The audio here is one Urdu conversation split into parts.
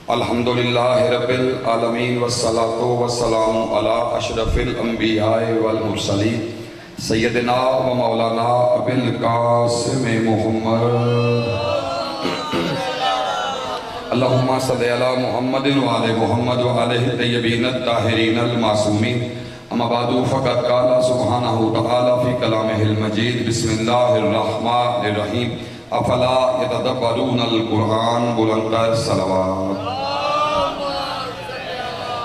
الحمدللہ رب العالمین والصلاة والسلام علی اشرف الانبیاء والمرسلین سیدنا و مولانا ابی القاسم محمد اللہم صلی علی محمد وعلی محمد وعلی الطیبین الطاہرین المعصومین اما بعد فقد قال سبحانہ تعالی فی کلامہ المجید بسم اللہ الرحمن الرحیم افلا یتدبرون القرآن بلندر صلوات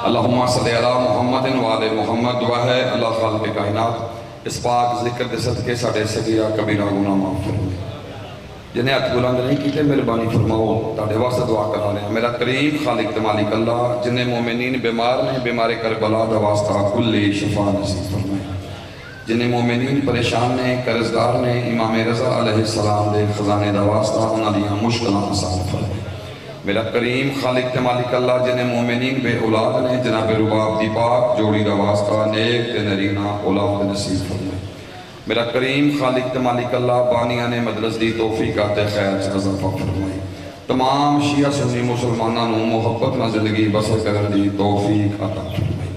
اللہم صلی علی محمد وعلی محمد وعلی اللہ خالق کائنات اس پاک ذکر دے صدقے ساڑھے سگیرہ کبیرہ گناہ معاف فرمائے جنہیں ہاتھ بلند نہیں کیتے مہربانی فرماؤ تاڑے واسطے دعا کرا رہے ہیں میرا کریم خالق تے مالک اللہ جنہیں مومنین بیمار نے بیمار کربلا دا واسطہ کل شفا نصیب فرمائے جنہیں مومنین پریشان نے قرضدار نے امام رضا علیہ السلام دے خزانے دا واسطہ انہاں دیاں مشکلاں آسان فرمائے میرا کریم خالق تے مالک اللہ جنہیں مومنین بے اولاد نے جناب رباب دی پاک جوڑی دا واسطہ نیک تے نرینہ اولاد نصیب فرمائے میرا کریم خالق تے مالک اللہ بانیاں نے مدرس دی توفیقات خیر سے اضافہ فرمائے تمام شیعہ سنی مسلمانوں محبت نہ زندگی بسر کرن دی توفیق عطا فرمائے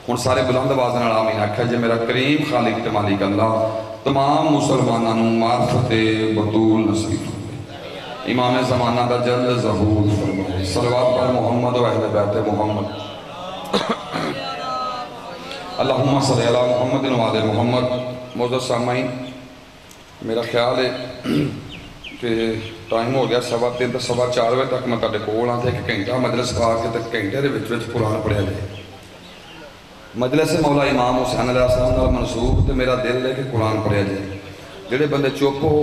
ان سارے بلند آوازاں نال آمین آکھا جے میرا کریم خالق تے مالک اللہ تمام مسلمانوں معرفت بطول نصیب فرمائے امام زمانہ دا جلد ظہور فرمائے صلوات پر محمد و اہل بیت محمد اللہم صلی علی محمد و آل محمد معزز سامعین میرا خیال ہے کہ ٹائم ہو گیا 3:15 تو 4:15 بجے تک میں تاڑے کول آں تے ایک گھنٹہ مجلس پا کے تے گھنٹے دے وچ قرآن پڑھیا جائے مجلس مولا امام حسین علیہ السلام نال منسوب تے میرا دل ہے کہ قرآن پڑھیا جائے جڑے بندے چپ ہو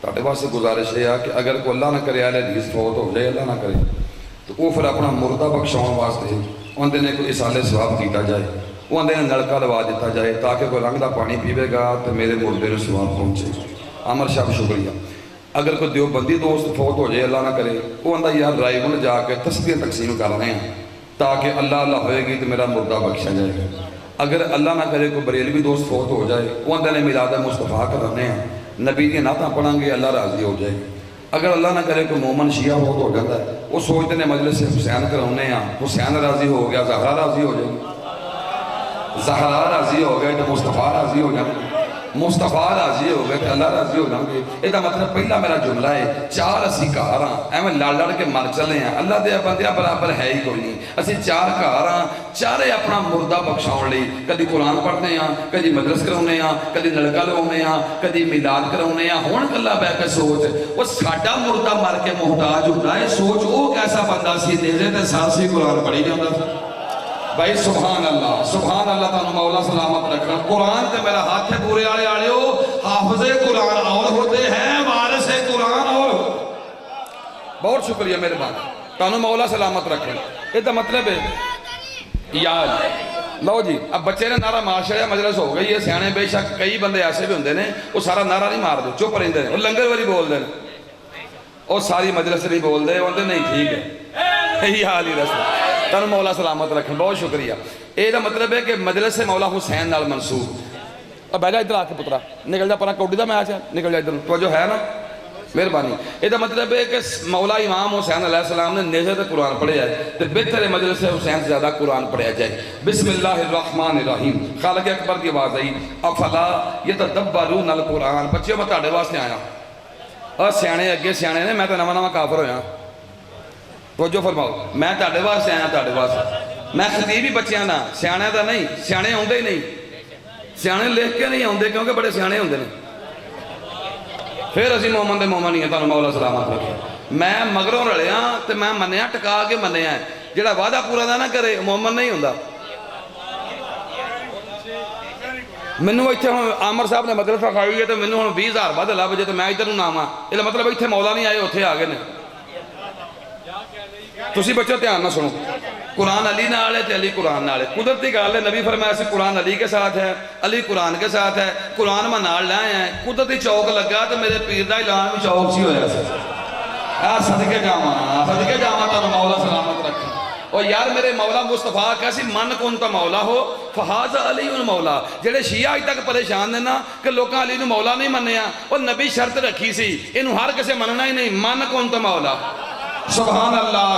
تاڑے واسطے گزارش ہے کہ اگر کوئی اللہ نہ کرے اہل حدیث فوت ہو جائے اللہ نہ کرے تو وہ پھر اپنا مردہ بخشاؤن واسطے اندے نے کوئی اصال ثواب کیتا جائے وہ اندے نے نلکا لوا دیتا جائے تاکہ کوئی رنگ دا پانی پیوے گا تو میرے مردے نے ثواب پہنچے عامر شاہ شکریہ اگر کوئی دیوبندی دوست فوت ہو جائے اللہ نہ کرے وہ اندہ یار رائے گن جا کے تسبیح تقسیم کر رہے ہیں تاکہ اللہ اللہ ہوئے گی تو میرا مردہ بخشا جائے گا اگر اللہ نہ کرے کوئی بریلوی دوست فوت ہو جائے وہ اندہ نے میلاد مصطفیٰ کرانے ہیں نبی کی نعتاں پڑھیں گے اللہ راضی ہو جائے گا اگر اللہ نہ کرے کوئی مومن شیعہ فوت ہو جاتا ہے وہ سوچتے ہیں مجلس سے حسین کرانے ہیں حسین راضی ہو گیا زہرا راضی ہو جائے گی زہرا راضی ہو گئے تو مصطفیٰ راضی ہو جائیں گے مصطفیٰ راضی ہو گئے تو اللہ راضی ہو جائیں گے یہ مطلب پہلا میرا جملہ ہے 4 اسی گھر ہاں ایویں لڑ لڑ کے مر چلے ہیں اللہ دے بندیاں برابر ہے ہی کوئی نہیں اسی 4 گھر ہاں چارے اپنا مردہ بخشاؤن لئی کدی قرآن پڑھتے ہیں کدی مدرس کراؤنے ہیں کدی نلکا لواؤنے ہیں کدی میلاد کراؤنے ہیں ہن کلا بہ کے سوچ وہ ساڈا مردہ مر کے محتاج ہوتا ہے سوچ وہ کیسا بندہ سی نیزے تے سارسی قرآن پڑھی جاتا تھا بھائی سبحان اللہ تانوں مولا سلامت رکھنا قرآن تے میرا ہاتھ ہے پورے آلے آلے ہو حافظ قرآن اور ہوتے ہیں وارث قرآن اور بہت شکریہ میرے بات تانوں مولا سلامت رکھنا یہ تو مطلب ہے یاد لو جی اب بچے نے نعرہ معاشرہ مجلس ہو گئی ہے سیانے بے شک کئی بندے ایسے بھی ہوندے نے وہ سارا نعرہ نہیں مار دے چپ رہندے وہ لنگر والی بول دے اور ساری مجلس نہیں بول دے وہ نہیں ٹھیک ہے یہی حال ہی رسول تن مولا سلامت رکھیں بہت شکریہ یہ مطلب ہے کہ مجلس سے مولا حسین نال منسوب اب بیجا ادھر آ کے پترا نکل جا پرا کوڈی دا میچ ہے نکل جا ادھر تو جو ہے نا مہربانی یہ مطلب ہے کہ مولا امام حسین علیہ السلام نے نیزے تے قرآن پڑھے جائے تو بہتر مجلس سے حسین سے زیادہ قرآن پڑھیا جائے بسم اللہ الرحمن الرحیم خالق اکبر کی آواز آئی افلا یتدبرون القرآن بچیوں میں تاڑے واسطے آیا اور سیانے اگے سیانے نے میں تو نواں کافر ہویا توجہ فرماؤ میں تاڑے واسطے آیا تاڑے واسطے میں خطیب ہی بچیاں نا سیانے دا نہیں سیانے ہوندے ہی نہیں سیانے لکھ کے نہیں ہوندے کیونکہ بڑے سیانے ہوندے نے پھر اسی مومن دے مومن ہی ہیں تانوں مولا سلامت رکھے میں مگروں رلیا تے میں منیا ٹکا کے منیا ہے جڑا وعدہ پورا نہ کرے مومن نہیں ہوندا مینوں ایتھے ہن عامر صاحب نے مدرسہ کھائی ہے تے مینوں ہن 20,000 بعد لا وجے تے میں ادھر نوں آواں یہ مطلب ایتھے مولا نہیں آئے اوتھے آ گئے نے تسی بچوں دھیان نہ سنو قرآن علی نال ہے تے علی قرآن نال ہے قدرتی گل ہے نبی فرمایا سے قرآن علی کے ساتھ ہے علی قرآن کے ساتھ ہے قرآن میں نال لائے ہیں قدرتی چوک لگا تو میرے پیر دا اعلان بھی چوک سی ہویا سے صدقے جاواں تانوں مولا سلامت رکھے اور یار میرے مولا مصطفیٰ کیسی من کون تا مولا ہو فہاز علی مولا جڑے شیعہ آج تک پریشان دینا کہ لوکاں علی نو مولا نہیں منیا اور نبی شرط رکھی سی انہوں ہر کسے مننا ہی نہیں من کون تا مولا سبحان اللہ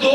2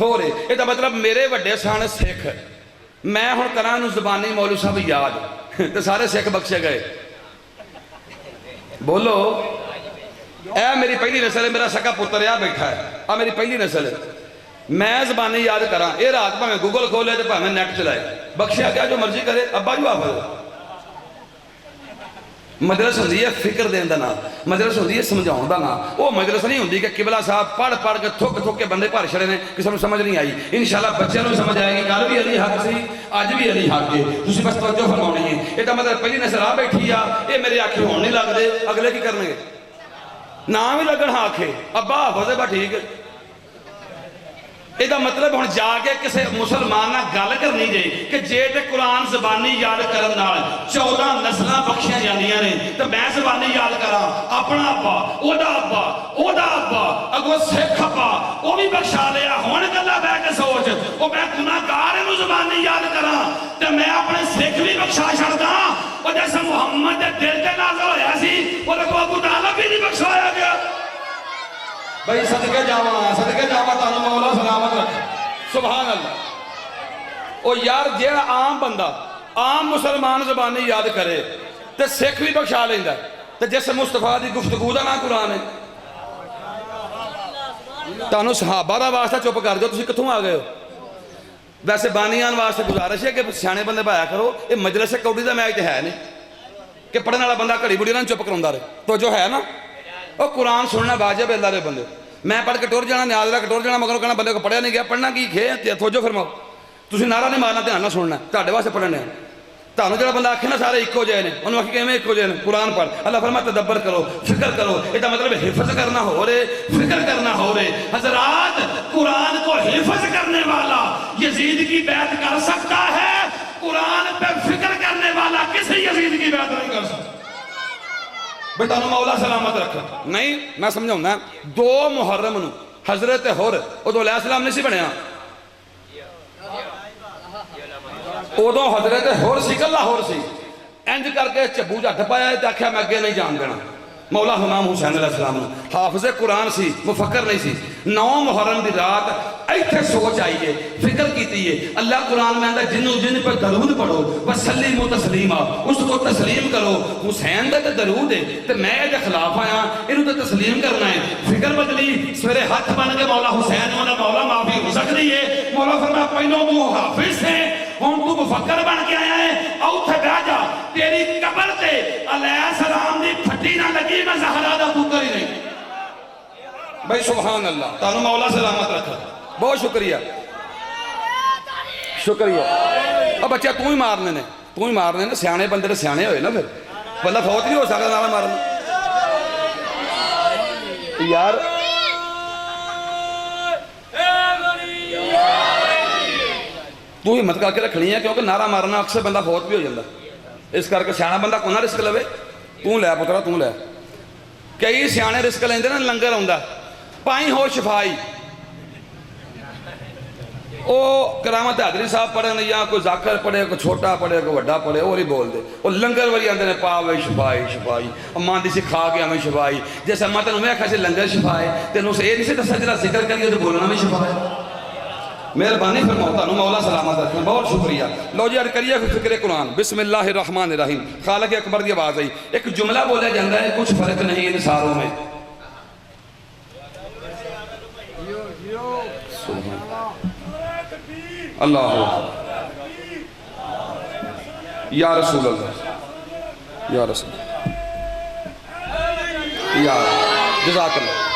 ہو رہے یہ مطلب میرے وڈے سن سکھ میں ہوں کرا زبانی مولوی صاحب یاد تو سارے سکھ بخشے گئے بولو اے میری پہلی نسل ہے میرا سکا پتر آ بیٹھا ہے میری پہلی نسل ہے میں زبانی یاد کرا یہ رات پہ گوگل کھولے تو پہ نیٹ چلائے بخشیا کیا جو مرضی کرے ابا جو حافظ مجلس ہوندی ہے فکر دین دا نام مجلس ہوندی ہے سمجھاؤں دا نام وہ مجلس نہیں ہوندی کہ قبلہ صاحب پڑھ پڑھ کے تھک کے بندے بھر چھڑے نے کسی نے سمجھ نہیں آئی انشاءاللہ بچے نوں سمجھ آئے گی کل بھی علی حق سی اج بھی علی حق ہے تسی بس توجہ فرماؤنی ہے یہ تو مطلب پہلی نسل آ بیٹھی آ یہ میرے آنکھیں ہون نہیں لگ دے اگلے کی کرنے گے نام ہی لگن آنکھیں ابا حافظ ہے با ٹھیک ہے یہ مطلب ہوں جا کے کسی مسلمان گل کرنی جائے کہ جے تے قرآن زبانی یاد کرن نال 14 نسلیں بخشیاں جاندیاں نے تو میں زبانی یاد کراں اپنا ابا اودا ابا اگوں سکھ ابا وہ بھی بخشا لیا ہن گلا بہ کے سوچ وہ میں گناہگار نوں زبانی یاد کراں تے میں اپنے سکھ بھی بخشا چھڑدا وہ جیسے محمد دے دل تے نازل ہویا سی وہ لگو ابو طالب بھی نہیں بخشایا گیا بھائی صدقے جاواں تانوں مولا سلامت رکھے سبحان اللہ او یار جیڑا عام بندہ عام مسلمان زبانی یاد کرے تے سکھ بھی بخشا لیندا تے جس مصطفیٰ دی گفتگو دا نام قرآن ہے تانوں صحابہ دا واسطہ چپ کر دیو تسی کتھوں آ گئے ہو ویسے بانیان واسطے گزارش ہے کہ سیانے بندے پایا کرو یہ مجلس کوڑی دا میچ ہے نہیں کہ پڑھنے والا بندہ گھڑی بڑی نہ چپ کراوندا رہے تو جو ہے نا وہ قرآن سننا واجب ہے اللہ دے بندے میں پڑھ کے ٹور جانا نیاز کا ٹور جانا مگر کہنا بندے کو پڑھیا نہیں گیا پڑھنا کی کھے توجہ فرماؤ تسی نعرہ نہیں مارنا دھیان نہ سننا تہاڈے واسطے پڑھنے تانوں جڑا بندہ آکھے نا سارے ایکو جے نے انہوں آکھے کیویں ایکو جے نے قرآن پڑھ اللہ فرماتا تدبر کرو فکر کرو یہ مطلب حفظ کرنا ہو رہے فکر کرنا ہو رہے حضرات قرآن کو حفظ کرنے والا یزید کی بیعت کر سکتا ہے قرآن پہ فکر کرنے والا کسی یزید کی بیعت نہیں کر سکتا بیٹانو مولا سلامت رکھا نہیں میں سمجھاؤں نا 2 محرم نو حضرت حر ادو علیہ السلام نہیں سی بنیا ادو حضرت حر سی کلا حر سی انج کر کے چبو جھٹ پایا تے آکھیا میں اگے نہیں جان دینا مولا امام حسین علیہ السلام حافظ قرآن سی مفکر نہیں سی 9 محرم دی رات ایتھے سوچ آئیے فکر کیتی ہے اللہ قرآن میں آندا جنوں جن پر درود پڑھو وسلموا تسلیما اس کو تسلیم کرو حسین دا تے درود ہے تے میں دے خلاف آیا اینوں تے تسلیم کرنا ہے فکر بدلی سویرے ہاتھ بن کے مولا حسین ہونا مولا معافی ہو سکتی ہے مولا فرمایا پہلو تو حافظ ہے ہن تو مفکر بن کے آیا ہے اوتھے بیٹھ جا تیری قبر تے علیہ السلام دی پھٹی نہ لگی میں زہرا دا پتر ہی نہیں بھائی سبحان اللہ تانوں مولا سلامت رکھا بہت شکریہ شکریہ اب بچہ تو ہی مارنے نے سیانے بندے نے سیانے ہوئے نا پھر بندہ فوت نہیں ہو سکتا نالا مارنا یار تو ہمت کر کے رکھنی ہے کیونکہ نعرہ مارنا اکثر بندہ فوت بھی ہو جاتا اس کر کے سیانا بندہ کو نہ رسک لوے تو لے پترا تو لے کئی سیانے رسک لیندے نا لنگر آوندا پائی ہو شفائی او کرامت حضری صاحب پڑھن یا کوئی ذاکر پڑھے کوئی چھوٹا پڑھے کوئی وڈا پڑھے وہ نہیں بول دے وہ لنگر والی آندے نے پاوے شفائی اماں دی سی کھا کے ہمیں شفائی جیسے اماں تینوں میں کھا سے لنگر شفائے تینوں سے یہ نہیں سے دسا جڑا ذکر کریے تو بولنا بھی شفائے مہربانی فرماؤ تانوں مولا سلامت رکھیں بہت شکریہ لو جی عرض کریے فکر قرآن بسم اللہ الرحمن الرحیم خالق اکبر دی آواز آئی ایک جملہ بولا جاتا ہے کچھ فرق نہیں ان ساروں میں اللہ یا رسول اللہ یا رسول یا جزاک اللہ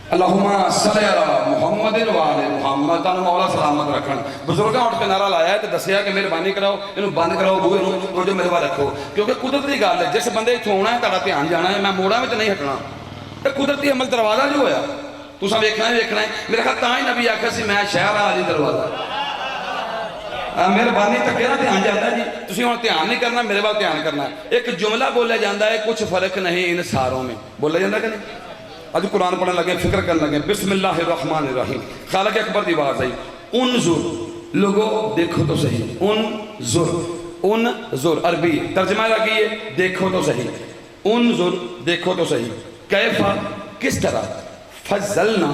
اللہم صلی علی محمد وآل محمد تانوں مولا سلامت رکھن بزرگاں اٹھ کے نعرہ لایا ہے تو دسیا کہ مہربانی کراؤ انہوں بند کراؤ بوئے انہوں روجو مہربان رکھو کیونکہ قدرتی گل ہے جس بندے اتھوں ہونا ہے تاڑا دھیان جانا ہے میں موڑا میں تو نہیں ہٹنا قدرتی عمل دروازہ جو ہویا تو سب ویکھنا ہے میرے خیال تاں ہی نبی آکھا سی میں شہر علی دروازہ مہربانی تک کہنا دھیان جاتا ہے جی تسی ہوں دھیان نہیں کرنا میرے بات دھیان کرنا ایک جملہ بولا جاتا ہے کچھ فرق نہیں ان ساروں میں بولا جاتا کہ نہیں آج قرآن پڑھنے لگے فکر کرنے لگے بسم اللہ الرحمن الرحیم خالق اکبر دی آواز آئی انظر لوگو دیکھو تو صحیح انظر عربی ترجمہ لگیے دیکھو تو صحیح انظر دیکھو تو صحیح کیفا کس طرح فضلنا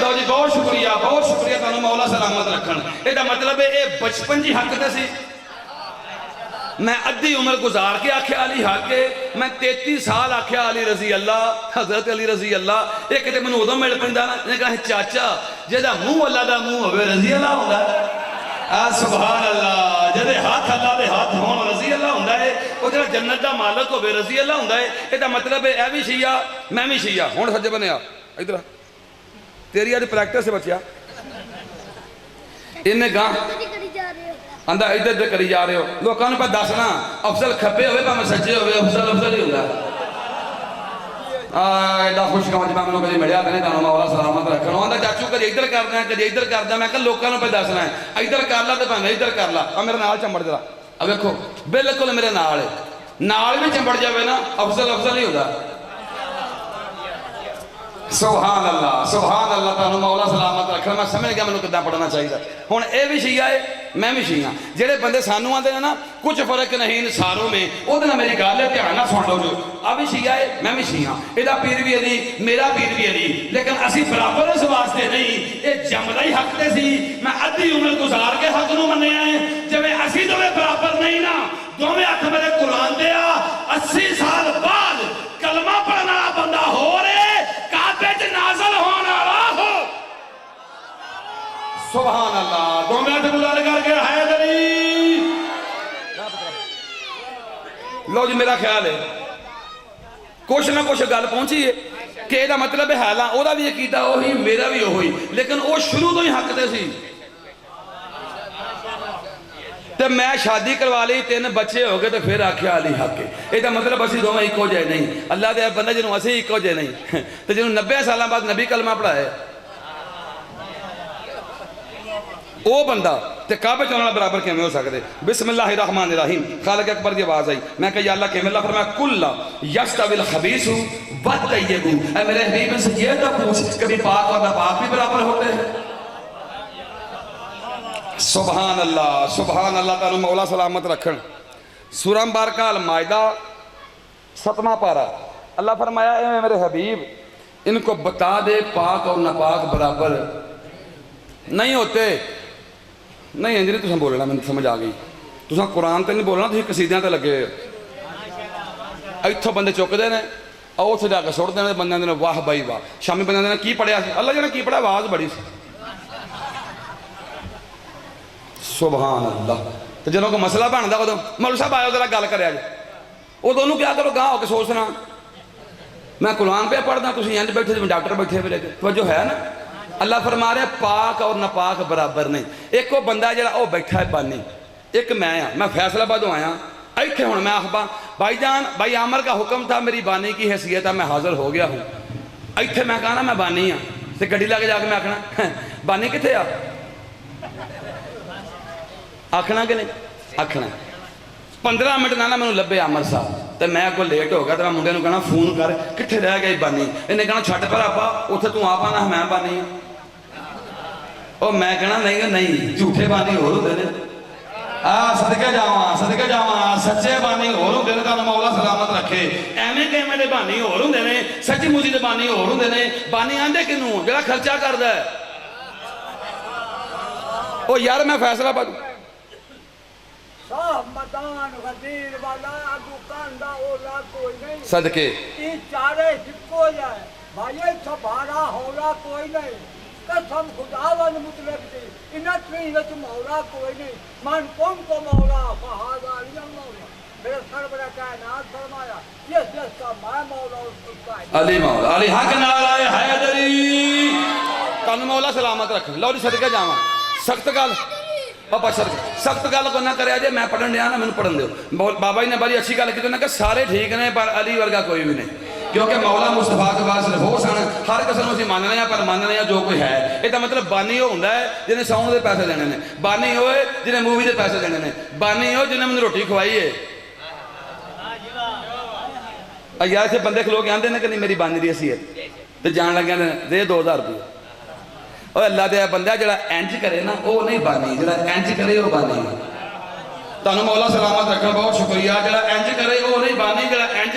لو جی بہت شکریہ تمہیں مولا سلامت رکھن. یہ مطلب ہے یہ بچپن جی حق تے سی. میں ادھی عمر گزار کے آکھیا علی حق ہے. میں 33 سال آکھیا علی رضی اللہ, حضرت علی رضی اللہ. ایک تے مینوں ادوں مل پیندا نا, نے کہا چاچا جہاں منہ اللہ دا منہ ہوئے رضی اللہ ہوندا ہے. سبحان اللہ. جہاں ہاتھ اللہ دے ہاتھ ہون رضی اللہ ہوندا ہے. وہ جہاں جنت دا مالک ہوئے رضی اللہ ہوندا ہے. یہ مطلب ہے اے بھی شیعہ میں بھی شیعہ. ہن سجے بنے آ ادھر تیری آج پریکٹس سے بچیا انہیں گاں آندا ادھر ادھر کری جا رہے ہو. لوگوں نے پہ دسنا افضل کھپے ہوئے پہ میں سجے ہوئے افضل ہی ہوتا ہے. ایڈا خوش کام جب میں کدی ملیا نہیں تمہیں مولا سلامت رکھنا. آندا چاچو کدی ادھر کرنا کدی ادھر کرنا. میں کہ لوگوں نے پہ دسنا ہے ادھر کر لا تو بھاویں ادھر کر لا. میرے نال چمڑ جا اب دیکھو بالکل میرے نال ہے. نال بھی چمڑ جائے نا افضل ہی ہوتا. سبحان اللہ تمہیں مولا سلامت رکھنا. میں سمجھ گیا مینوں کداں پڑھنا چاہیے. ہن اے بھی شیعہ ہے میں بھی شیعہ. جہے بندے سانوں آتے ہیں نا کچھ فرق نہیں ان ساروں میں, وہ میری گل ہے دھیان نہ سن لو. جو آ بھی شیعہ ہے میں بھی شیعہ. یہ پیر بھی علی میرا پیر بھی علی, لیکن اسی برابر اس واسطے نہیں. یہ جمدا ہی حق تے سی. میں ادھی عمر گزار کے حق نو منیا ہے. جب اسی دونوں برابر نہیں نا دونوں ہاتھ میرے قرآن دے آ 80 سال بعد کلمہ پڑھنے والا بندہ ہو رہے کعبے چ نازل ہونے والا ہو. سبحان اللہ. دونوں ہاتھ بلند کر کے حیدری. لو جی میرا خیال ہے کچھ نہ کچھ گل پہنچی ہے کہ یہ مطلب ہے نا وہ بھی عقیدہ وہی میرا بھی وہی, لیکن وہ شروع تو ہی حق تے سی. تو میں شادی کروا لی 3 بچے ہو گئے تو پھر آکھیا علی حق ہے. یہ مطلب اسی دونوں ایکو جے نہیں. اللہ دے بندہ جنہوں اسی ایکو جے نہیں تو جنہوں 90 سالوں بعد نبی کلمہ پڑھائے وہ بندہ تے کعبے چ والا برابر کیویں ہو سکدے. بسم اللہ الرحمن الرحیم. خالق اکبر کی آواز آئی. میں کہ یا اللہ کیویں؟ اللہ فرمایا کل یستوی الخبیث والطیب. اے میرے حبیب سے یہ تو پوچھ کبھی پاک اور ناپاک بھی برابر ہوتے ہیں؟ سبحان اللہ تعالیٰ مولا سلامت رکھن. سورہ مبارکہ المائدہ 7واں پارہ. اللہ فرمایا اے میرے حبیب ان کو بتا دے پاک اور ناپاک برابر نہیں ہوتے. نہیں انجلی تساں بولنا میں سمجھ آ گئی. تساں قرآن تے نہیں بولنا, تساں قصیدیاں تے لگے ایتھوں بندے چکتے ہیں اور اتنے جا کے سٹ دیں. بندے نے واہ بائی واہ. شامی بندے نے کی پڑھیا سی, اللہ جانے کی پڑھیا, آواز بڑی سی. سبحان اللہ. تو جنہوں کو مسئلہ بنتا ادو مولوی صاحب آئے ذرا گل کرے جی ادو انہوں کیا کرو گاہ ہو کے سوچنا میں قرآن پہ پڑھدا تسی انج بیٹھے ڈاکٹر بیٹھے ہوئے لے توجہ ہے نا. اللہ فرما رہے پاک اور ناپاک برابر نہیں. ایک وہ بندہ جڑا وہ بیٹھا ہے بانی, ایک میں ہاں. میں فیصلہ آبادوں آیا ایتھے ہوں میں آخبا بھائی جان بھائی عامر کا حکم تھا میری بانی کی حیثیت ہے میں حاضر ہو گیا ہوں. ایتھے میں کہا نا میں بانی ہاں تو گڈی لا کے جا کے میں آکھنا بانی کتنے آ آکھنا کہ نہیں آکھنا. 15 منٹ نہ میں لبے عامر صاحب تو میں اگوں لیٹ ہو گیا تو میں منڈے نوں کہنا فون کر کتنے رہ گئی بانی. انہیں کہنا چھٹ پر آپا اتنے تو آپ آنا میں بانی ہوں. اور میں کہنا نہیں جھوٹے بانی ہور ہوندے نے. صدقے جاواں سچے بانی ہور ہوندے نے. تانوں مولا سلامت رکھے. ایویں کیویں دے بانی ہور ہوندے نے, سچی مچی دے بانی ہور ہوندے نے. بانی آندے کنوں جڑا خرچہ کردا ہے. او یار میں فیصلہ پا صدقے چارے ہکو جائے بھائی سبھارا ہولا کوئی نہیں. قسم خداوند مطلق دی انت میں انت مولا کوئی نہیں. من کم کو مولا فہذا علی مولا. میرے سربراہ کائنات فرمایا جس کا میں مولا اس کا علی مولا علی حق نعرہ حیدری. تانوں مولا سلامت رکھ. لو جی صدقے جاواں سخت گل پاپا سخت گل کو نہ کرے جی میں پڑھن دیا نا میں پڑھن دیو. بابا جی نے بڑی اچھی گل کی کہ سارے ٹھیک نے پر علی ورگا کوئی بھی نہیں. کیونکہ مولا مصطفیٰ کے بعد صرف ہو سن ہر کسی نوں اسی ماننے ہیں پر ماننے ہیں جو کوئی ہے. یہ مطلب بانی وہ ہوندا ہے جنہیں ساؤنڈ دے پیسے دینے نے. بانی ہوئے جنہیں مووی دے پیسے دینے نے. بانی ہو جنہیں مجھے روٹی کھوائی ہے. یار سے بندے لوگ آتے ہیں کہ نہیں میری بانی دی حیثیت تو جان لگے دے 2000 روپیہ. اور اللہ دے بندہ جڑا انج کرے نا وہ نہیں بانی, جڑا انج کرے وہ بانی. تانوں مولا سلامت رکھنا. بہت شکریہ. جڑا انج کرے وہ نہیں بانی, جڑا انج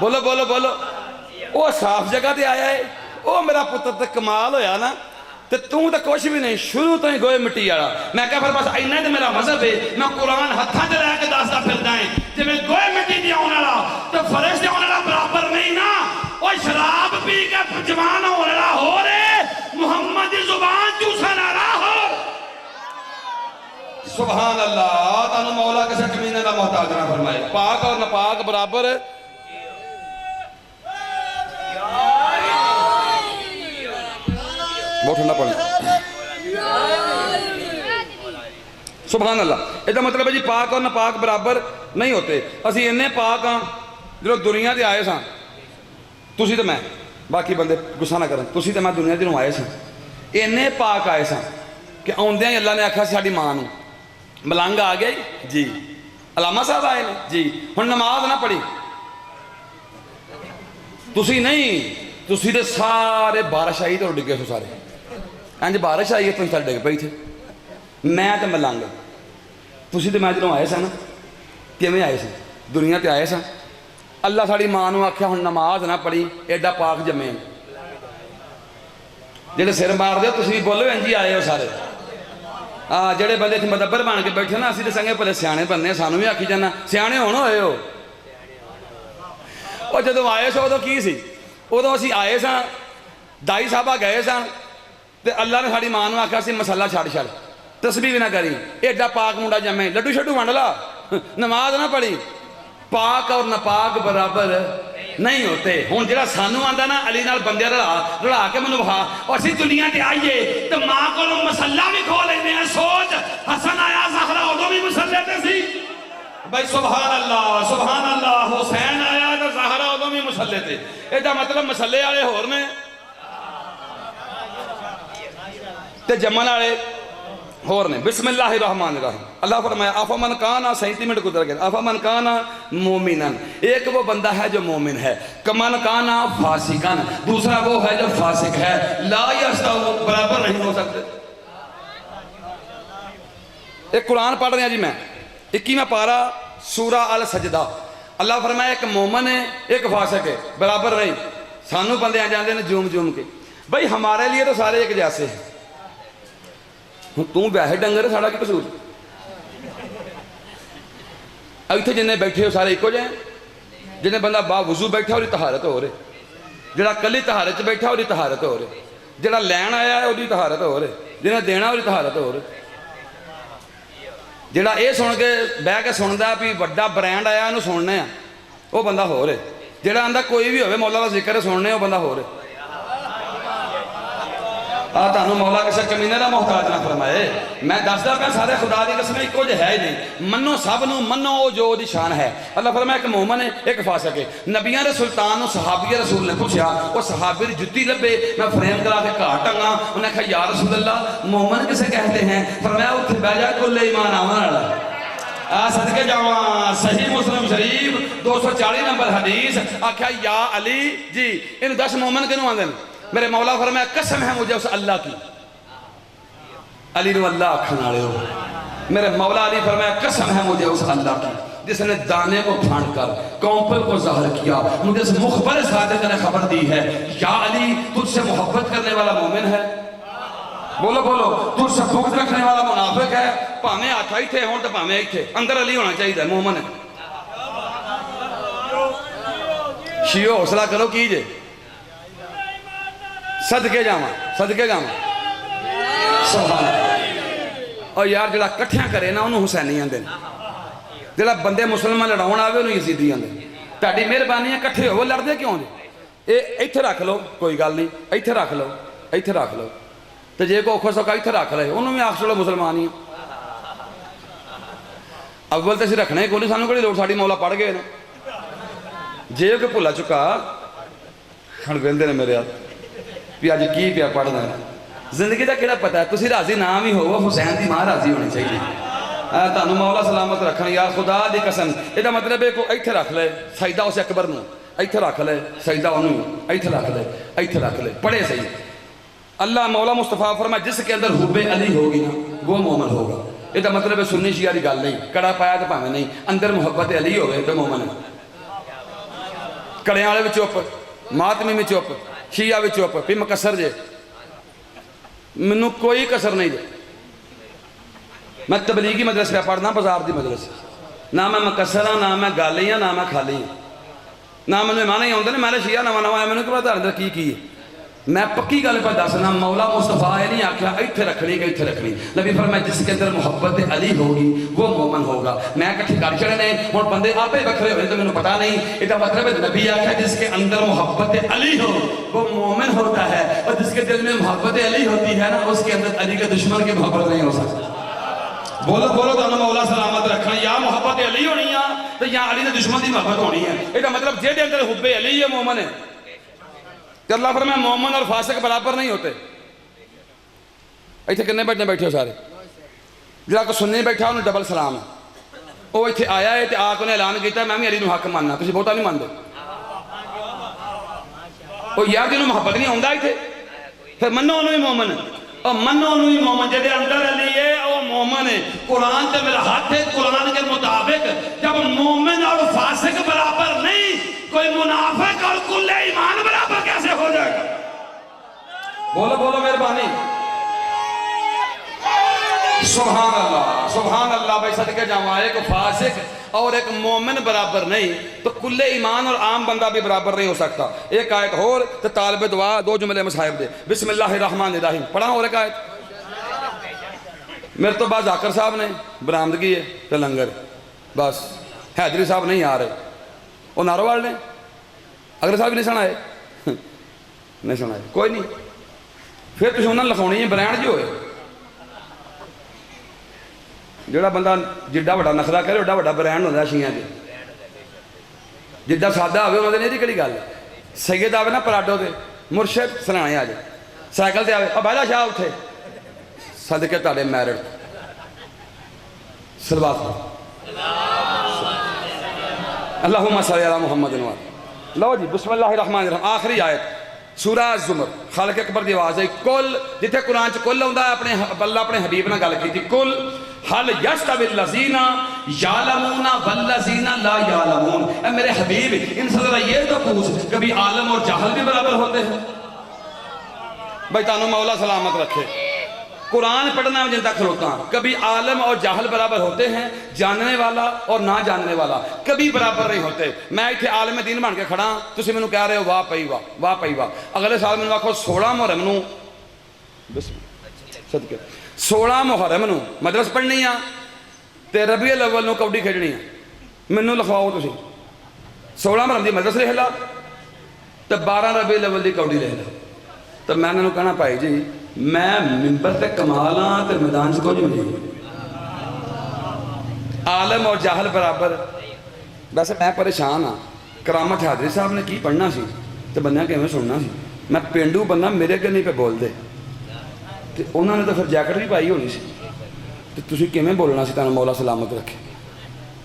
بولو بولو بولو وہ صاف جگہ تے آیا ہے وہ میرا پتر تے کمال ہویا نا تے توں تے کچھ بھی نہیں شروع تو ہی گوئے مٹی والا میں کہا پھر بس اینا تے میرا مذہب ہے میں قرآن ہتھاں تے لے کے دسدا پھردا ہے تے میں گوئے مٹی دی آون والا تے فرشتے آون والا برابر نہیں نا او شراب پی کے جوان ہون والا ہو رے محمد دی زبان چوسن والا ہو سبحان اللہ تانوں مولا کسے کمینے دا محتاج نہ فرمائے پاک اور ناپاک برابر بہت ٹھنڈا پڑی سبحان اللہ یہ مطلب ہے جی پاک اور ناپاک برابر نہیں ہوتے اسی انہیں پاک ہاں جو دنیا دے آئے ساں تسی تے میں باقی بندے گسا نہ کریں تسی تے میں دنیا دے آئے ساں انہیں پاک آئے ساں کہ آندیاں ہی اللہ نے آکھا ساڈی ماں نوں ملنگ آ گئی جی علامہ صاحب آئے جی ہن نماز نہ پڑھی تسی نہیں تسی تے سارے بارش آئی تو ڈگے سو سارے انج بارش آئی ہے تسی سارے ڈگ پئی تھے میں تے ملنگ تسی تے میں جدوں آئے سا نا کیویں آئے سی دنیا تے آئے سا اللہ ساڈی ماں نوں آکھیا ہن نماز نہ پڑھی ایڈا پاک جمے جڑے سر مار دے تسی بولو انج ہی آئے ہو سارے جڑے بندے اتنے مدبر بن کے بیٹھے نا اسی تے سنگے پہلے سیانے بننے سانوں بھی آکھی جانا سیانے ہون ہوئے ہو اور جدوں آئے سو ادوں کی سی ادوں اسی آئے ساں دائی صاحبہ گئے ساں تے اللہ نے ساڈی ماں نوں آکھیا سی مسالہ چھڑ چھڑ تسبیح بھی نہ کری ایڈا پاک منڈا جمے لڈو شڈو ونڈ لا نماز نہ پڑھی پاک اور ناپاک برابر نہیں ہوتے ہوں جڑا سانوں آندا نا علی نال بندے رلا کے منوں وہا اور اسی دنیا تے آئیے تے ماں کولوں مسلہ بھی کھو لیندے ہیں سوچ حسن آیا زہرا ادوں بھی مسلے تے سی بھائی سبحان اللہ حسین آیا تے زہرا ادوں بھی مسلے تے ایڈا مطلب مسلے والے ہور نے تے جمن والے ہور نے بسم اللہ الرحمن الرحیم اللہ فرمایا افمن کانا 37 منٹ گزر گئے افمن کانا مومنن ایک وہ بندہ ہے جو مومن ہے کمن کانا فاسقن دوسرا وہ ہے جو فاسق ہے لا یستوون برابر نہیں ہو سکتے ایک قرآن پڑھ رہے ہیں جی میں 21واں پارہ سورہ السجدہ اللہ فرمایا ایک مومن ہے ایک فاسق ہے برابر نہیں سانوں بندے آ جاندے نے جوم جوم کے بھائی ہمارے لیے تو سارے ایک جیسے ہیں توں ویسے ڈنگر ہے ساڑا کی قصور ایتھے جنہیں بیٹھے ہو سارے ایکو جائیں جنہیں بندہ با وضو بیٹھا اور طہارت ہو رہے جڑا کلی طہارت بیٹھا اور طہارت ہو رہے جڑا لین آیا ہے اور طہارت ہو رہے جنہیں دینا اور طہارت ہو رہے جڑا اے سن کے بہ کے سندا بھی بڑا برانڈ آیا انہوں سننے ہیں وہ بندہ ہو رہے جڑا آندا کوئی بھی ہوئے مولا کا ذکر سننے وہ بندہ ہو رہے تانوں مولا کسے کمینے دا محتاج نہ فرمائے میں دسدا پیا سارے خدا دی قسم ایک کچھ ہے ہی نہیں منو سب نو منو او جو دی شان ہے اللہ فرمایا ایک مومن ہے ایک فاسق ہے نبیاں دے سلطان نو صحابی رسول نے پوچھا وہ صحابی دی جُتی لبے میں فریم کرا کے گھر ٹنگا انہیں کہا یا رسول اللہ مومن کسے کہتے ہیں فرمایا اوتھے بیٹھ جا کل ایمان آون والا صدقے جاواں صحیح مسلم شریف 240 نمبر حدیث آکھیا یا علی جی ان 10 مومن کنوں آندے میرے مولا فرمایا قسم ہے مجھے اس اللہ کی علی نو اللہ آکھن والے ہو میرے مولا علی فرمایا قسم ہے مجھے اس اللہ کی جس نے دانے کو پھاڑ کر کونپل کو ظاہر کیا مجھے اس مخبر صادق نے خبر دی ہے یا علی تجھ سے محبت کرنے والا مومن ہے بولو بولو تجھ سے بغض رکھنے والا منافق ہے پاویں ہاتھ ہی تھے ہون تے پاویں ایتھے اندر علی ہونا چاہیے مومن ہے شیعو حوصلہ کرو کیجئے صدقے جاواں سبحان اللہ اور یار جڑا کٹھیاں کرے نا انہوں حسینی آندے جڑا بندے مسلمان لڑاؤن آوے انہوں یزیدی آندے تہاڈی مہربانی ہے کٹھے ہو لڑدے کیوں جے اے ایتھے رکھ لو کوئی گل نہیں ایتھے رکھ لو تے جے کو اوکھا سوکھا ایتھے رکھ لے انہوں بھی آکھ چھوڑو مسلمان ہی اول تے اسی رکھنے کو نہیں سانوں کہڑی لوڑ ساڈی مولا پڑھ گئے نا جے کہ بھلا چکا ہن ویندے نے میرے ہاتھ بھی آج کی پیا پڑھنا ہے زندگی دا کیڑا پتہ ہے تسی راضی نام ہی ہو حسین دی ماں راضی ہونی چاہیے تانوں مولا سلامت رکھن یا خدا دی قسم یہ مطلب ہے کو ایتھے رکھ لے سجدہ اس اکبر نو ایتھے رکھ لے سجدہ انہوں ایتھے رکھ لے پڑھے صحیح اللہ مولا مصطفیٰ فرمایا جس کے اندر حب علی ہوگی نا وہ مومن ہوگا یہ مطلب ہے سنی شیعہ دی گل نہیں کڑا پایا تو پاویں نہیں اندر محبت علی ہوگئے تو مومن ہے کڑیاں والے بھی چپ، ماتمی بھی چپ، شیعہ بھی چپ، بھی مقصر جے، منو کوئی کسر نہیں جے۔ میں تبلیغی مدرسے پہ پڑھنا، بازار دی مدرسے، نہ میں مقصر ہاں، نہ میں گالی ہاں، نہ میں خالی ہاں، نہ میں ایمان ہی آتا نہیں میں شیعہ نواں نواں آیا مینوں پتہ اندر کی ہے۔ میں پکی گل پہ دسنا، مولا مصطفیٰ یہ نہیں آکھیا ایتھے رکھنی کہ ایتھے رکھنی، نبی فرمایا جس کے اندر محبت علی ہوگی وہ مومن ہوگا۔ میں کٹھی کر چڑے نے ہن بندے آپے بکھرے ہوئے تو مینوں پتہ نہیں، یہ مطلب ہے نبی آکھیا جس کے اندر محبت علی ہو وہ مومن ہوتا ہے، اور جس کے دل میں محبت علی ہوتی ہے نا اس کے اندر علی کے دشمن کی محبت نہیں ہو سکتی۔ بولو بولو تو مولا سلامت رکھنا، یا محبت علی ہونی ہے تو یا علی کے دشمن کی محبت ہونی ہے۔ یہ مطلب جے دے اندر حب علی ہے مومن ہے، کہ اللہ فرمائے مومن اور فاسق برابر نہیں ہوتے۔ ایتھے کنے بیٹھے ہو سارے، جڑا کو سننے بیٹھا انہوں ڈبل سلام ہے، وہ ایتھے آیا ہے تے آ کے انہیں اعلان کیتا میں بھی علی نو حق ماننا، تسی بہتا نہیں مانتے، وہ یار جنہوں محبت نہیں ہوندا ایتھے، پھر منو انہوں ہی مومن ہے، اور منو انہوں ہی مومن جدے اندر علی ہے وہ مومن ہے۔ قرآن تے میرا ہاتھ ہے، قرآن کے مطابق جب مومن اور فاسق برابر نہیں، کوئی منافق اور کل ایمان برابر کیسے ہو جائے گا؟ بولو بولو مہربانی، سبحان اللہ سبحان اللہ۔ بھائی صدقے جاواں، ایک فاسق اور ایک مومن برابر نہیں تو کل ایمان اور عام بندہ بھی برابر نہیں ہو سکتا۔ ایک آیت اور تو طالب دعا دو جملے مصاحب دے، بسم اللہ الرحمن الرحیم پڑھا اور ایک آیت میرے تو بعد ذاکر صاحب نے برآمدگی ہے تو لنگر، بس حیدری صاحب نہیں آ رہے، وہ ناروال نے اگلے صاحب بھی نہیں سنائے نہیں سنائے، کوئی نہیں، پھر تسی انہوں نے لکھاؤنی ہے برائن جو ہوئے، جڑا بندہ جڈا بڑا نخرہ کرے اڈا بڑا برائن ہوتا ہے شیعہ دے، جڈا سادہ ہوئے انہوں نے نہیں کڑی گل ہے۔ سید آوے نا پراڈو دے مرشد سنانے آ جائے، سائیکل تے آوے اب بھائی شاہ اٹھے صدقے تاڑے میرڈ صلوات پڑھ اللہم صلی علی محمد نوار۔ لو جی بسم اللہ الرحمن الرحیم، آخری آیت سورہ الزمر، خالق اکبر دی آواز ہے، کل جتھے قرآن چ کل ہوندا ہے اللہ اپنے حبیب نے گل کی تھی، کل حل یستوی الذین یعلمون والذین لا یعلمون، اے میرے حبیب ان سے ذرا یہ تو پوچھ کبھی عالم اور جاہل بھی برابر ہوتے ہیں؟ بھائی تانوں مولا سلامت رکھے، قرآن پڑھنا ہے جن تک کھلوتا ہوں، کبھی عالم اور جاہل برابر ہوتے ہیں، جاننے والا اور نہ جاننے والا کبھی برابر نہیں ہوتے۔ میں ایتھے عالم دین بن کے کھڑا تسی مینوں کہہ رہے ہو واہ پئی واہ واہ پئی واہ، اگلے سال مینوں آکھو 16 محرم نو صدقے 16 محرم نو مدرس پڑھنی آ تے ربیع الاول نو کبڈی کھیڈنی آ، مینوں لکھواؤ تسی 16 محرم دی مدرس لکھ لا تے 12 ربیع الاول دی کبڈی لکھ لا، تو میں انہوں کہنا پائی جی میں ممبر تے کمال ہاں تے میدان سے کچھ نہیں، عالم اور جاہل برابر۔ ویسے میں پریشان ہاں، کرامت حیدری صاحب نے کی پڑھنا سی تے بندیاں کیویں سننا سی، میں پینڈو بندہ میرے اگے نہیں پہ بول دے تے انہوں نے تو پھر جیکٹ بھی پائی ہونی سی تے تسی کیویں بولنا سی، تانوں مولا سلامت رکھے۔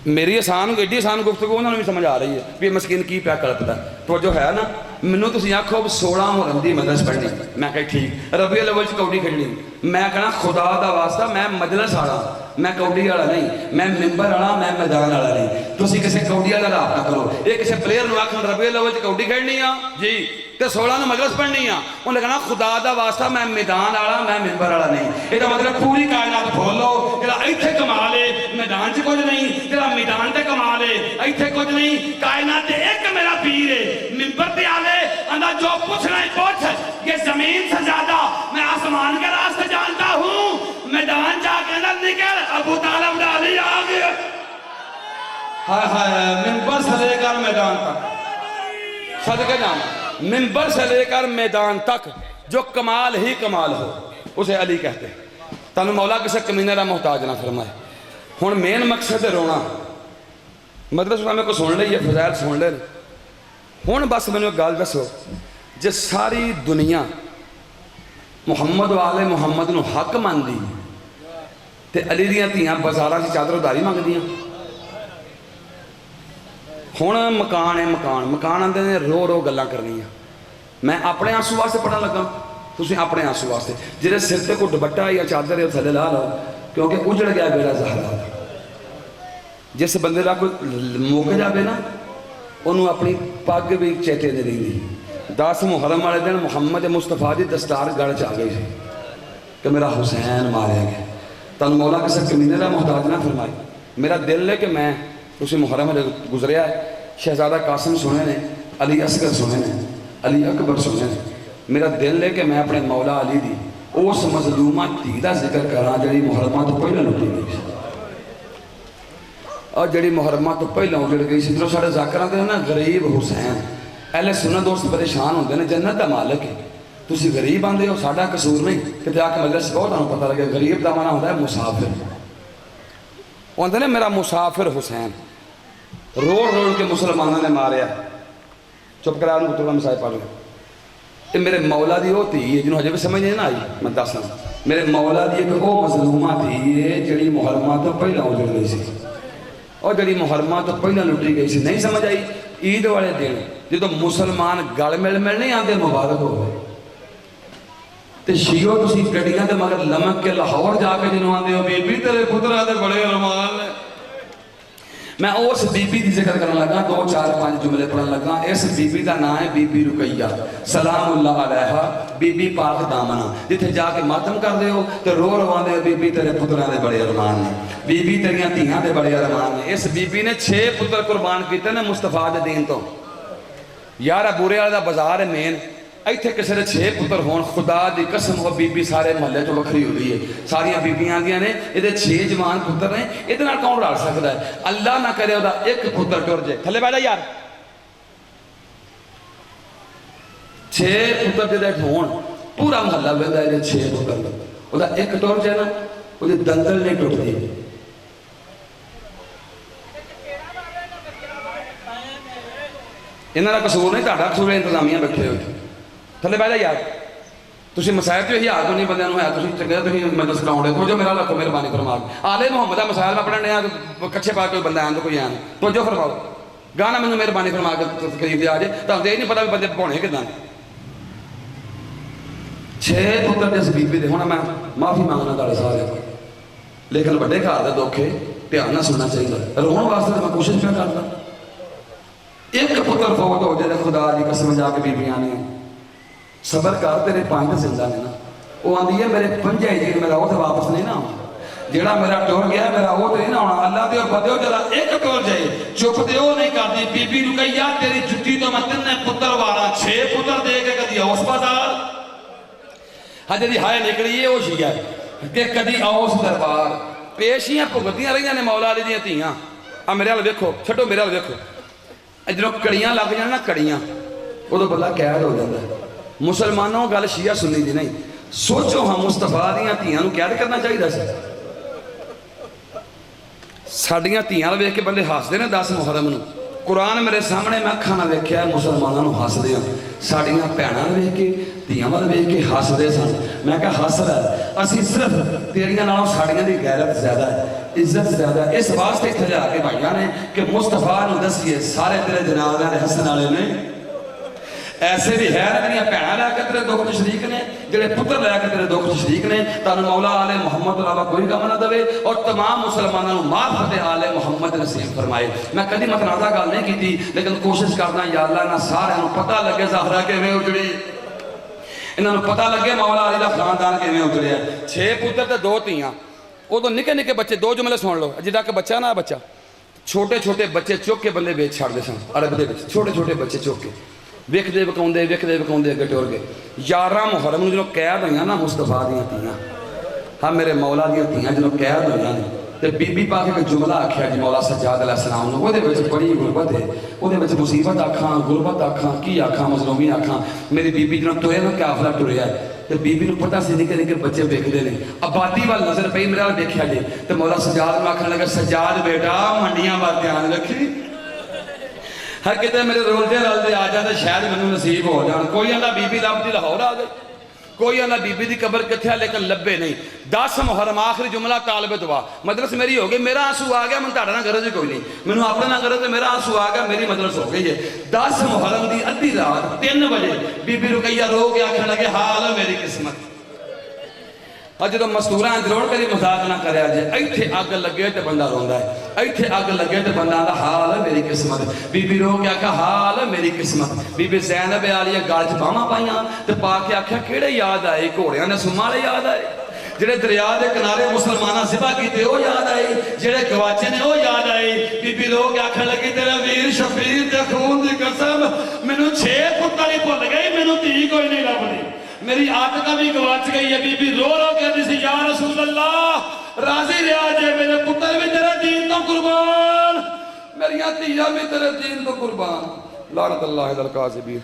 میری آسان ایڈی آسان گفتگو انہوں نے بھی سمجھ آ رہی ہے بھی مسکین کی پیا کلپدا ہے، تو جو ہے نا مینوں تسی آکھو 16 محرم دی مجلس پڑھنی، میں کہا ٹھیک، ربیع الاول چ کوڈی کھڑنی، میں کہنا خدا دا واسطہ میں مجلس والا، میں کوڈی والا نہیں، میں ممبر والا، میں میدان والا نہیں، تسی کسے کوڈی والا راہ نہ کرو۔ یہ کسے پلیئر نو آکھن ربیع الاول چ کوڈی کھڑنی آ جی تے 16 نو مجلس پڑھنی آ، انہوں نے کہنا خدا دا واسطہ میں میدان والا، میں ممبر والا نہیں۔ یہ مطلب پوری کائنات کھولو، جڑا ایتھے کمال ہے میدان چ کچھ نہیں، جڑا میدان تے کمال ہے ایتھے کچھ نہیں، کائنات تے ایک میرا پیر ہے، ممبر تے آوے اندر جو پوچھنا ہے پوچھ، یہ زمین سے زیادہ میں آسمان کے راستے جانتا ہوں، میدان جا کے اندر نکل ابو طالب ڈالی آ گیا، ہائے ہائے ممبر سے لے کر میدان تک، صدقے جانا ممبر سے لے کر میدان تک جو کمال ہی کمال ہو اسے علی کہتے ہیں۔ تانوں مولا کسے کمینے دا محتاج نہ فرمائے۔ ہن مین مقصد رونا، مدرسہ میں کو سن لئی ہے، فضائل سن لے، ہن بس میں نے ایک گل دسو، جے ساری دنیا محمد والے محمد نو حق مان دی تے علی دیاں تیاں بازاراں سے چادر ادھاری منگ دیاں، ہن مکان ہے مکان مکان آندے نے رو رو گلاں کرنیاں، میں اپنے آنسو واسطے پڑھن لگا، تسی اپنے آنسو واسطے، جہے سر تے کوئی دوپٹہ یا چادر ہے تھلے لا لو کیونکہ اجڑ گیا بیڑا زہرا، جس بندے دا کوئی موقع جاوے نا ਉਹਨੂੰ ਆਪਣੀ ਪੱਗ ਵੀ ਚੇਤੇ ਨਹੀਂ ਰਹਿੰਦੀ। 10 ਮੁਹਰਮ ਵਾਲੇ ਦਿਨ ਮੁਹੰਮਦ ਮੁਸਤਫਾ ਦੀ ਦਸਤਾਰ ਗਲ 'ਚ ਆ ਗਈ ਸੀ ਕਿ ਮੇਰਾ ਹੁਸੈਨ ਮਾਰਿਆ ਗਿਆ। ਤੁਹਾਨੂੰ ਮੌਲਾ ਕਿਸੇ ਕਮੀਨੇ ਦਾ ਮੁਹਤਾਜ ਨਾ ਫਰਮਾਏ। ਮੇਰਾ ਦਿਲ ਹੈ ਕਿ ਮੈਂ ਤੁਸੀਂ ਮੁਹਰਮ ਹਜੇ ਗੁਜ਼ਰਿਆ ਸ਼ਹਿਜ਼ਾਦਾ ਕਾਸਿਮ ਸੁਣੇ ਨੇ, ਅਲੀ ਅਸਗਰ ਸੁਣੇ ਨੇ, ਅਲੀ ਅਕਬਰ ਸੁਣੇ ਨੇ। ਮੇਰਾ ਦਿਲ ਹੈ ਕਿ ਮੈਂ ਆਪਣੇ ਮੌਲਾ ਅਲੀ ਦੀ ਉਸ ਮਜ਼ਲੂਮਾ ਧੀ ਦਾ ਜ਼ਿਕਰ ਕਰਾਂ ਜਿਹੜੀ ਮੁਹਰਮਾਂ ਤੋਂ ਪਹਿਲਾਂ ਲੁੱਟੀ ਗਈ ਸੀ, اور جڑی محرمات تو پہلے اجڑ گئی سی۔ سارے ذاکراں دے نا غریب حسین اہل سنت دوست پریشان ہوندے نے، جنت دا مالک ہے، تسی غریب آندے ہو، ساڈا قصور نہیں کہ آ کے مجلس بہت تانوں پتہ لگے غریب دا معنی ہوندا ہے مسافر۔ ہوندے نے میرا مسافر حسین روڑ روڑ کے مسلمانوں نے ماریا، چپ کرا لوں تو مسائل پڑھ لیں۔ یہ میرے مولا دی وہ تھی ہے جنہوں ہجے بھی سمجھ نہیں نہ آئی، میں دسنا میرے مولا دی ایک وہ مظلومہ تھی ہے جڑی محرمات تو پہلے اجڑ گئی سی، اور جڑی محرمات تو پہلے لٹی گئی سی۔ نہیں سمجھ آئی؟ عید والے دن جدو مسلمان گل مل نہیں آتے مبارک ہو گئے تے شیعو تسی گڈیاں دے مگر لمک کے لاہور جا کے جنہوں آتے ہو بی بی تیرے پترا دے بڑے ارمان ہے۔ میں اس بی بی دی ذکر کرنے لگا، 2 4 5 جملے پڑھنے لگا۔ اس بی بی دا نام ہے بی بی رقیہ سلام اللہ علیہا، بی بی پاک دامنہ، جتھے جا کے ماتم کر دے ہو تو رو رواندے ہو بی بی تیرے پترا دے بڑے ارمان ہیں، بی بی تیریاں دھیاں دے بڑے ارمان ہیں۔ اس بی بی نے 6 پتر قربان کیتے نے مصطفیٰ دے دین تو۔ یارا بورے والے دا بازار ہے مین، ایتھے کسے دے 6 پتر ہون، خدا دی قسم ہو بی بی سارے محلے تو وکھری ہو رہی ہے۔ ساریاں بیبیاں آندیاں نے یہ 6 جوان پتر نے، ادھے نال کون رل سکدا ہے؟ اللہ نہ کرے او دا ایک پتر ٹر جائے، تھلے بیٹھ جا یار۔ 6 پتر جے ہون پورا محلہ ویندا ہے 6 پتر، او دا ایک ٹر جائے نا او دی دندل نہیں ٹوٹدی۔ انہاں دا قصور نہیں، تہاڈا قصور ہے، انتظامیہ بیٹھے ہوئے۔ تھلے بیٹھ جا یار، تسی مسائل تو یہی حال تو نہیں بندے نوں ہے، تسی چنگے تسی مجلس کراؤندے تو جو میرا لکھو مہربانی فرما کے آلے محمد دا مسائل میں پڑھنے آ کچھے پا کوئی بندہ آن تو کوئی آن تو جو فرماؤ گانا مینوں مہربانی فرما کے قریب آ جائے تو یہ نہیں پتا بھی بندے پڑھنے کداں۔ 6 پتر جس بی بی دے ہونا، میں معافی مانگنا تہاڈے سارے کو، لیکن بڑے گھر دے دکھ دھیان نہ سننا چاہیے، رون واسطے تو میں کوشش پہ کرتا۔ ایک پتر فوت ہو جائے خدا دی قسم جا کے بیبیاں نے صبر کر تیرے 5 زندہ نے نا، وہ آندی ہے میرے 5 جی میرا وہ تو واپس نہیں نہ آنا، جڑا میرا ٹر گیا میرا وہ تو نہیں نہ ہونا۔ اللہ دیو بدیو جلا ایک ٹر جائے چپ دیو نہیں کرتی بی بی رقیہ تیری جتی تو میں 3 پتر والا 6 پتر دے کے کدی اوس بازار ہجے دی ہائے نکلی ہے وہ شیعہ کہ کدی اوس دربار پیشیاں بھگتیاں رہیاں نے مولا علی دیاں دھیاں۔ آ میرے وال ویکھو، چھڈو میرے وال ویکھو، جدوں کڑیاں لگ جان نا کڑیاں ادو بندہ قید ہو جاتا ہے۔ مسلمانوں گل شیعہ سنی دی نہیں، سوچو ہاں مصطفیٰ دیاں دھیاں نوں قید کرنا چاہیے سی؟ ساڈیاں دھیاں ویکھ کے بندے ہسدے نے 10 محرم نوں۔ قرآن میرے سامنے میں اکھاں نال ویکھیا مسلماناں نوں ہسدے ہاں، ساڈیاں بھیناں ویکھ کے دھیاں ول ویکھ کے ہسدے سن۔ میں کہا ہس رہا اسی صرف تیریاں نالوں ساڈیاں دی غیرت زیادہ ہے، عزت زیادہ ہے، اس واسطے اتھے لے آ کے بھائیاں نے کہ مصطفیٰ نوں دسیے سارے تیرے جناب دے ہسن والے نے۔ ایسے بھی ہے تیریاں بھیناں لے کے تیرے دکھ شریک نے، جڑے پتر لے کے تیرے دکھ شریک نے۔ تانوں مولا آل محمد علاوہ کوئی غم نہ دے اور تمام مسلمانوں نوں معرفت آل محمد نصیب فرمائے۔ میں کدی متنازع گل نہیں کیتی لیکن کوشش کردا یا اللہ نہ سارے نوں پتہ لگے زہرا کیویں اجڑی، انہاں نوں پتہ لگے مولا علی دا خاندان کیویں اجڑیا۔ 6 پتر تے 2 دھیاں، ادو نکے نکے بچے 2 جملے سن لو، جدا کہ بچہ نہ بچہ چھوٹے چھوٹے بچے چک کے بندے ویچ چھڑ دے سن عرب دے وچ، چھوٹے چھوٹے بچے چک کے ویکھدے وکاؤندے اگے ٹر گئے۔ 11 محرم نوں جدوں قید ہوئیاں نا مصطفیٰ دیاں دھیاں، ہاں میرے مولا دیاں دھیاں جدوں قید ہوئیاں نے تے بی بی پاک ایک جملہ آکھیا جی مولا سجاد علیہ السلام نوں، وہ بڑی غربت ہے، وہ مصیبت آکھاں غربت آکھاں کی آکھاں مظلومی آکھاں۔ میری بی بی جدوں ٹرے نا قافلہ ٹریا ہے تے بی بی نوں پتہ سی نکے نکے بچے ویکھدے نے، آبادی وال نظر پئی میرے وال ویکھیا جی تے مولا سجاد نوں آکھن لگا سجاد بیٹا منڈیاں وال دھیان رکھی، ہر کتے میرے رولدے رلدے آ جاندے شاید مینوں نصیب ہو جان۔ کوئی آندا بی بی لبدی لاہور آ گئی، کوئی آندا بی بی دی قبر کتھے لیکن لبے نہیں۔ 10 محرم آخری جملہ طالب دعا، مدرس میری ہو گئی، میرا آنسو آ گیا، من تہاڈا نہ غرض کوئی نہیں، مینوں اپنا نہ غرض، میرا آنسو آ گیا، میری مدرس ہو گئی ہے۔ 10 محرم دی ادھی رات 3 بجے بی بی رقیہ رو کے آکھن لگے حال ہے میری قسمت۔ اور جدوں مستوراں ضرور کری مذاق نہ کریا جے، ایتھے اگ لگے تے بندہ روندا ہے۔ ਇੱਥੇ ਅੱਗ ਲੱਗੇ ਤੇ ਬੰਦਾ ਦਾ ਹਾਲ ਹੈ ਮੇਰੀ ਕਿਸਮਤ। ਬੀਬੀ ਰੋ ਕੇ ਆਖਿਆ ਹਾਲ ਹੈ ਮੇਰੀ ਕਿਸਮਤ। ਬੀਬੀ ਜ਼ੈਨਬ ਆਲੀਆ ਗਲ 'ਚ ਬਾਹਾਂ ਪਾਈਆਂ ਤੇ ਪਾ ਕੇ ਆਖਿਆ ਕਿਹੜੇ ਯਾਦ ਆਏ, ਘੋੜਿਆਂ ਨੇ ਸੁੰਮਾਂ ਵਾਲੇ ਯਾਦ ਆਏ, ਜਿਹੜੇ ਦਰਿਆ ਦੇ ਕਿਨਾਰੇ ਮੁਸਲਮਾਨਾਂ ਜ਼ਿਬਾ ਕੀਤੇ ਉਹ ਯਾਦ ਆਏ, ਜਿਹੜੇ ਗਵਾਚੇ ਨੇ ਉਹ ਯਾਦ ਆਏ। ਬੀਬੀ ਰੋ ਕੇ ਆਖਣ ਲੱਗੀ ਤੇਰਾ ਵੀਰ ਸ਼ਬੀਰ ਦੇ ਖੂਨ ਦੀ ਕਸਮ ਮੈਨੂੰ 6 ਪੁੱਤਰ ਹੀ ਭੁੱਲ ਗਏ, ਮੈਨੂੰ ਧੀ ਕੋਈ ਨਹੀਂ ਲੱਭਦੀ, ਮੇਰੀ ਆਤਕਾ ਵੀ ਗਵਾਚ ਗਈ ਹੈ। ਬੀਬੀ ਰੋ ਰੋ ਕੇ ਕਹਿੰਦੀ ਸੀ ਯਾ ਰਸੂਲ ਅੱਲਾਹ ਰਾਜ਼ੀ ਰਿਹਾ ਜੇ ਮੇਰੇ ਪੁੱਤਰ ਵੀ ਤੇਰੇ ਦੀਨ ਤੋਂ ਕੁਰਬਾਨ, ਮੇਰੀਆਂ ਧੀਆਂ ਵੀ ਤੇਰੇ ਦੀਨ ਤੋਂ ਕੁਰਬਾਨ। ਲਾਨਤ ਅੱਲਾਹ ਅਲ ਕਾਜ਼ਿਬੀਨ।